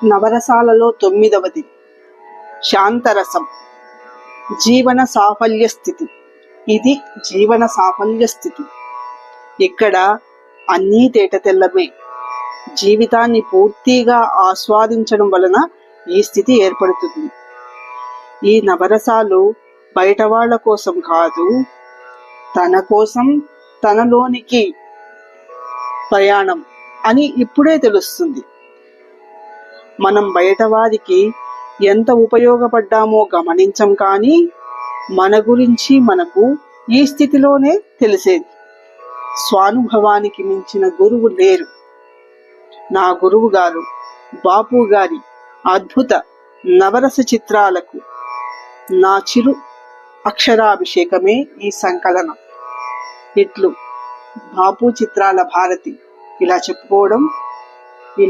నవరసాలలో 9వది శాంతరసం. జీవన సాఫల్య స్థితి. ఇది జీవన సాఫల్య స్థితి. ఇక్కడ అన్నీ తేటతెల్లమే. జీవితాన్ని పూర్తిగా ఆస్వాదించడం వలన ఈ స్థితి ఏర్పడుతుంది. ఈ నవరసాలు బయట వాళ్ళ కోసం కాదు, తన కోసం, తనలోనికి ప్రయాణం అని ఇప్పుడే తెలుస్తుంది. మనం బయట వారికి ఎంత ఉపయోగపడ్డామో గమనించం, కానీ మన గురించి మనకు ఈ స్థితిలోనే తెలిసేది. స్వానుభవానికి మించిన గురువు లేరు. నా గురువు గారు బాపు గారి అద్భుత నవరస చిత్రాలకు నా చిరు అక్షరాభిషేకమే ఈ సంకలనం. ఇట్లు బాపు చిత్రాల భారతి ఇలా చెప్పుకోవడం